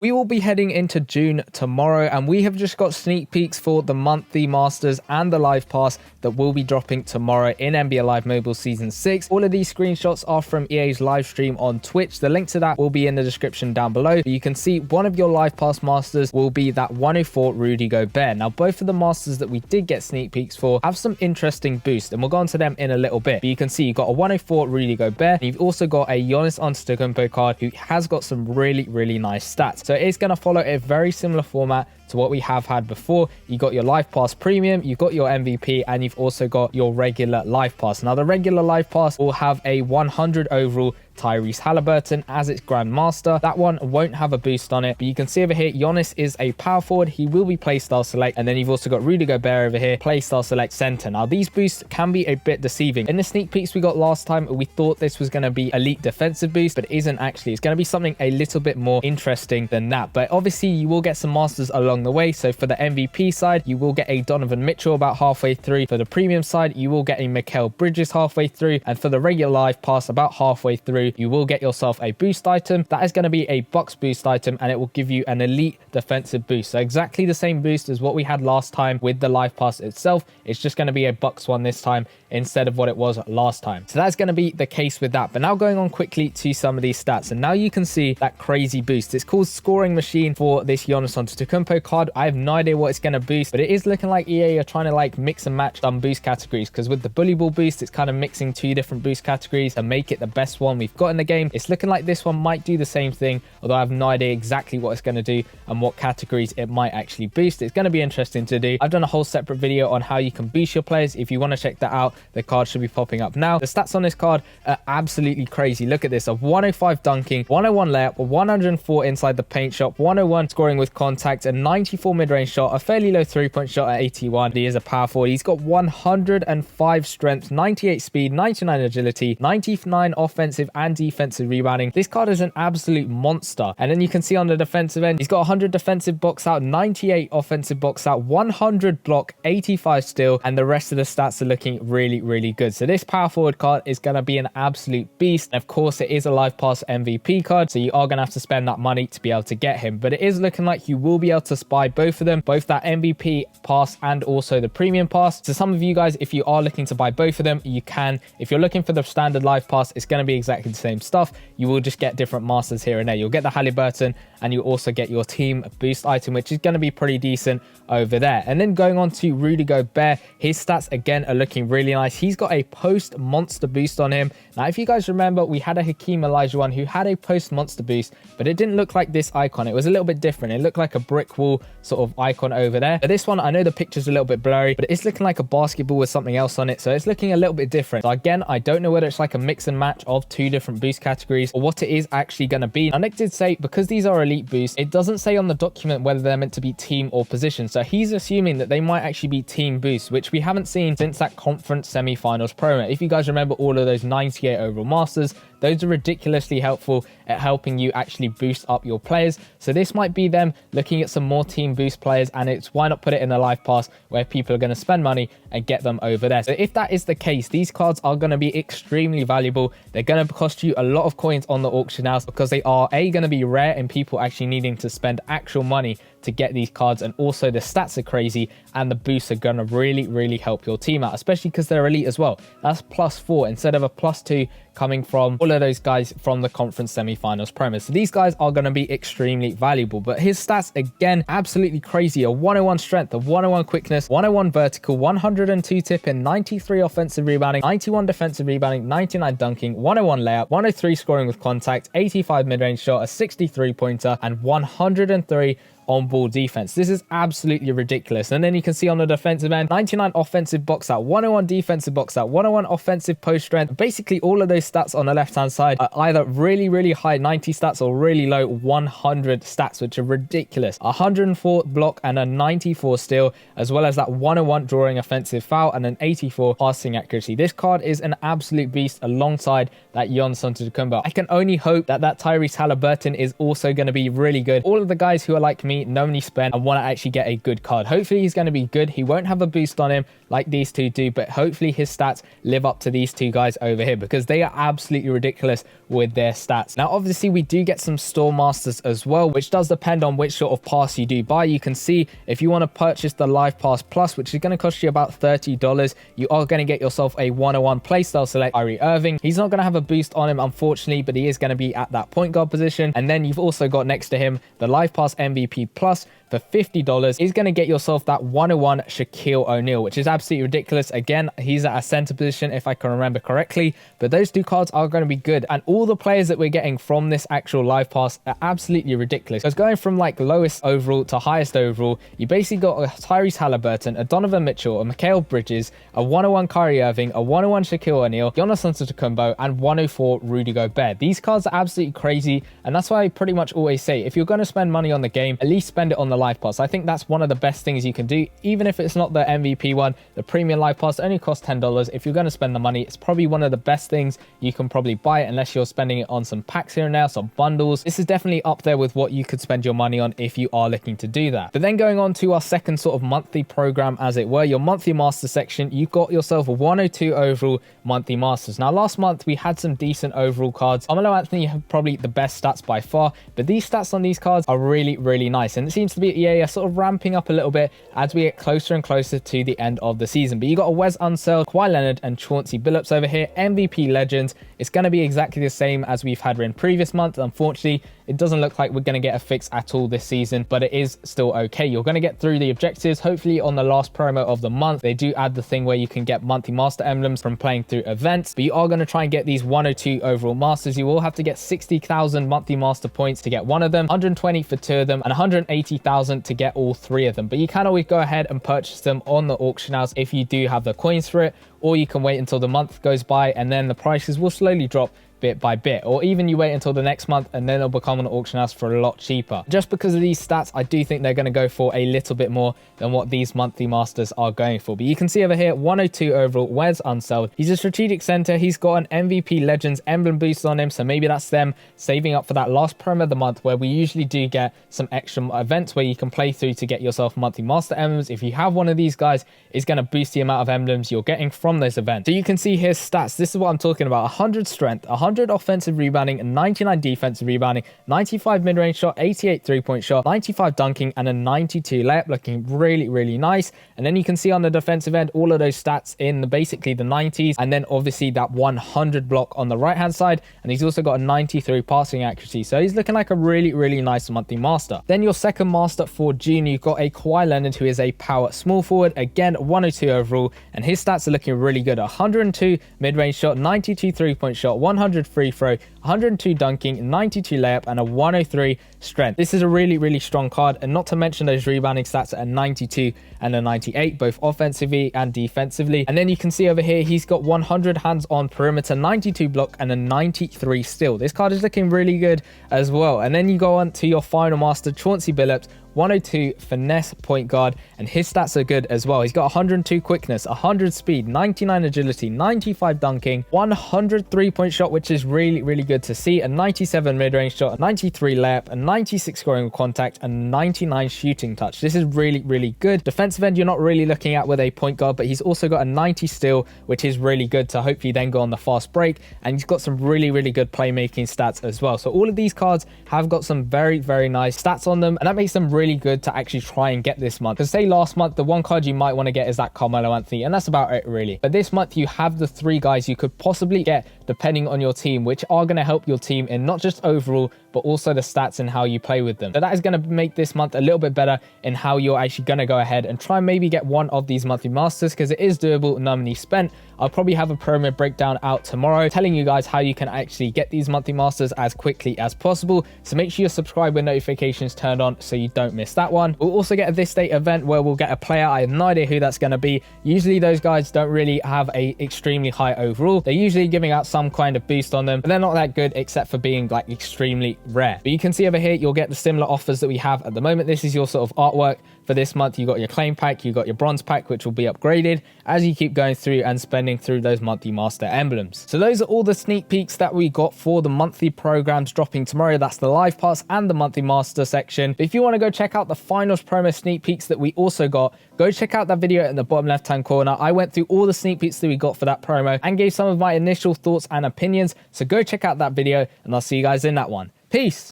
We will be heading into June tomorrow, and we have just got sneak peeks for the monthly Masters and the Live Pass that will be dropping tomorrow in NBA Live Mobile Season 6. All of these screenshots are from EA's live stream on Twitch. The link to that will be in the description down below. You can see one of your Live Pass Masters will be that 104 Rudy Gobert. Now, both of the Masters that we did get sneak peeks for have some interesting boosts, and we'll go on to them in a little bit. But you can see you've got a 104 Rudy Gobert, and you've also got a Giannis Antetokounmpo card who has got some really nice stats. So it's going to follow a very similar format to what we have had before. You got your Live Pass Premium, you've got your MVP, and you've also got your regular Live Pass. Now, the regular Live Pass will have a 100 overall Tyrese Halliburton as its Grandmaster. That one won't have a boost on it, but you can see over here, Giannis is a power forward. He will be playstyle select, and then you've also got Rudy Gobert over here, playstyle select center. Now, these boosts can be a bit deceiving. In the sneak peeks we got last time, we thought this was going to be elite defensive boost, but it isn't actually. It's going to be something a little bit more interesting than that. But obviously, you will get some Masters along the way. So for the MVP side, you will get a Donovan Mitchell about halfway through. For the premium side, you will get a Mikal Bridges halfway through, and for the regular Live Pass about halfway through, you will get yourself a boost item. That is going to be a Bucks boost item, and it will give you an elite defensive boost. So exactly the same boost as what we had last time with the Live Pass itself. It's just going to be a Bucks one this time instead of what it was last time. So that's going to be the case with that. But now going on quickly to some of these stats, and now you can see that crazy boost. It's called Scoring Machine for this Giannis Antetokounmpo card. I have no idea what it's going to boost, but it is looking like EA are trying to like mix and match some boost categories, because with the Bully Ball boost, it's kind of mixing two different boost categories and make it the best one we've got in the game. It's looking like this one might do the same thing, although I have no idea exactly what it's going to do and what categories it might actually boost. It's going to be interesting to do. I've done a whole separate video on how you can boost your players. If you want to check that out, the card should be popping up now. The stats on this card are absolutely crazy. Look at this: a 105 dunking, 101 layup, 104 inside the paint shot, 101 scoring with contact, a 94 mid-range shot, a fairly low three-point shot at 81. He is a power forward. He's got 105 strength, 98 speed, 99 agility, 99 offensive and defensive rebounding. This card is an absolute monster. And then you can see on the defensive end, he's got 100 defensive box out, 98 offensive box out, 100 block, 85 steal, and the rest of the stats are looking really good. So this power forward card is going to be an absolute beast. And of course, it is a Live Pass MVP card, so you are going to have to spend that money to be able to get him. But it is looking like you will be able to buy both of them, both that MVP pass and also the premium pass. So some of you guys, if you are looking to buy both of them, you can. If you're looking for the standard Live Pass, it's going to be exactly the same stuff. You will just get different Masters here and there. You'll get the Halliburton, and you also get your team boost item, which is going to be pretty decent over there. And then going on to Rudy Gobert, his stats again are looking really nice. He's got a post monster boost on him. Now, if you guys remember, we had a Hakeem Olajuwon who had a post monster boost, but it didn't look like this icon. It was a little bit different. It looked like a brick wall sort of icon over there. But this one, I know the picture's a little bit blurry, but it's looking like a basketball with something else on it. So it's looking a little bit different. So again, I don't know whether it's like a mix and match of two different boost categories or what it is actually going to be. Now, Nick did say, because these are elite boosts, it doesn't say on the document whether they're meant to be team or position. So he's assuming that they might actually be team boosts, which we haven't seen since that conference semi-finals promo. If you guys remember all of those 98 overall Masters, those are ridiculously helpful at helping you actually boost up your players. So this might be them looking at some more team boost players, and it's why not put it in a Live Pass where people are going to spend money and get them over there. So if that is the case, these cards are going to be extremely valuable. They're going to cost you a lot of coins on the auction house, because they are going to be rare and people actually needing to spend actual money to get these cards. And also the stats are crazy, and the boosts are going to really help your team out, especially because they're elite as well. That's +4 instead of a +2 coming from all of those guys from the conference semi-finals promo. So these guys are going to be extremely valuable. But his stats, again, absolutely crazy. A 101 strength, a 101 quickness, 101 vertical, 102 tipping, 93 offensive rebounding, 91 defensive rebounding, 99 dunking, 101 layup, 103 scoring with contact, 85 mid-range shot, a 63 pointer, and 103 on-ball defense. This is absolutely ridiculous. And then you can see on the defensive end, 99 offensive box out, 101 defensive box out, 101 offensive post strength. Basically, all of those stats on the left-hand side are either really high 90 stats or really low 100 stats, which are ridiculous. 104 block and a 94 steal, as well as that 101 drawing offensive foul and an 84 passing accuracy. This card is an absolute beast alongside that Giannis Antetokounmpo. I can only hope that Tyrese Halliburton is also going to be really good. All of the guys who are like me money, no money spent, and want to actually get a good card. Hopefully he's going to be good. He won't have a boost on him like these two do, but hopefully his stats live up to these two guys over here, because they are absolutely ridiculous with their stats. Now obviously we do get some store masters as well, which does depend on which sort of pass you do buy. You can see if you want to purchase the Live Pass Plus, which is going to cost you about $30, you are going to get yourself a 101 playstyle select Kyrie Irving. He's not going to have a boost on him unfortunately, but he is going to be at that point guard position. And then you've also got next to him the Live Pass MVP Plus for $50 is going to get yourself that 101 Shaquille O'Neal, which is absolutely ridiculous. Again, he's at a center position if I can remember correctly, but those two cards are going to be good. And all the players that we're getting from this actual Live Pass are absolutely ridiculous. Because going from like lowest overall to highest overall, you basically got a Tyrese Halliburton, a Donovan Mitchell, a Mikal Bridges, a 101 Kyrie Irving, a 101 Shaquille O'Neal, Giannis Antetokounmpo, and 104 Rudy Gobert. These cards are absolutely crazy, and that's why I pretty much always say, if you're going to spend money on the game, at least spend it on the Live Pass. I think that's one of the best things you can do. Even if it's not the MVP one, the premium Live Pass only costs $10. If you're going to spend the money, it's probably one of the best things you can probably buy, unless you're spending it on some packs here and there, some bundles. This is definitely up there with what you could spend your money on if you are looking to do that. But then going on to our second sort of monthly program, as it were, your monthly master section, you've got yourself a 102 overall monthly masters. Now last month we had some decent overall cards. Carmelo Anthony have probably the best stats by far, but these stats on these cards are really nice, and it seems to be EA are sort of ramping up a little bit as we get closer and closer to the end of the season. But you got a Wes Unseld, Kawhi Leonard, and Chauncey Bilips over here, MVP legends. It's going to be exactly the same as we've had in previous months. Unfortunately, it doesn't look like we're going to get a fix at all this season, but it is still okay. You're going to get through the objectives. Hopefully on the last promo of the month, they do add the thing where you can get monthly master emblems from playing through events, but you are going to try and get these 102 overall masters. You will have to get 60,000 monthly master points to get one of them, 120 for two of them, and 180,000 to get all three of them. But you can always go ahead and purchase them on the auction house if you do have the coins for it, or you can wait until the month goes by and then the prices will slowly drop bit by bit, or even you wait until the next month and then it'll become an auction house for a lot cheaper. Just because of these stats, I do think they're going to go for a little bit more than what these monthly masters are going for. But you can see over here, 102 overall, Wes Unseld. He's a strategic center. He's got an MVP Legends emblem boost on him, so maybe that's them saving up for that last promo of the month, where we usually do get some extra events where you can play through to get yourself monthly master emblems. If you have one of these guys, it's going to boost the amount of emblems you're getting from those events. So you can see his stats. This is what I'm talking about: 100 strength, 100 offensive rebounding, 99 defensive rebounding, 95 mid-range shot, 88 three-point shot, 95 dunking, and a 92 layup, looking really nice. And then you can see on the defensive end all of those stats in basically the 90s, and then obviously that 100 block on the right hand side, and he's also got a 93 passing accuracy, so he's looking like a really nice monthly master. Then your second master for June, you've got a Kawhi Leonard, who is a power small forward, again 102 overall, and his stats are looking really good: 102 mid-range shot, 92 three-point shot, 100 free throw, 102 dunking, 92 layup, and a 103 strength. This is a really strong card, and not to mention those rebounding stats at a 92 and a 98, both offensively and defensively. And then you can see over here, he's got 100 hands on perimeter, 92 block, and a 93 steal. This card is looking really good as well. And then you go on to your final master, Chauncey Bilips, 102 finesse point guard, and his stats are good as well. He's got 102 quickness, 100 speed, 99 agility, 95 dunking, 100 three-point shot, which is really good to see, a 97 mid-range shot, a 93 layup, a 96 scoring with contact, and 99 shooting touch. This is really good. Defensive end, you're not really looking at with a point guard, but he's also got a 90 steal, which is really good to hopefully then go on the fast break, and he's got some really good playmaking stats as well. So all of these cards have got some very nice stats on them, and that makes them really good to actually try and get this month. Because say last month, the one card you might want to get is that Carmelo Anthony, and that's about it really. But this month you have the three guys you could possibly get depending on your team, which are going to help your team in not just overall, but also the stats and how you play with them. So that is going to make this month a little bit better in how you're actually going to go ahead and try and maybe get one of these monthly masters, because it is doable, no money spent. I'll probably have a promo breakdown out tomorrow telling you guys how you can actually get these monthly masters as quickly as possible. So make sure you're subscribed with notifications turned on so you don't miss that one. We'll also get a this day event where we'll get a player. I have no idea who that's going to be. Usually those guys don't really have a extremely high overall. They're usually giving out some kind of boost on them, but they're not that good except for being like extremely rare. But you can see over here, you'll get the similar offers that we have at the moment. This is your sort of artwork for this month. You got your claim pack, you got your bronze pack, which will be upgraded as you keep going through and spending through those monthly master emblems. So those are all the sneak peeks that we got for the monthly programs dropping tomorrow. That's the live pass and the monthly master section. But if you want to go check check out the finals promo sneak peeks that we also got, go check out that video in the bottom left hand corner. I went through all the sneak peeks that we got for that promo and gave some of my initial thoughts and opinions. So go check out that video and I'll see you guys in that one. Peace.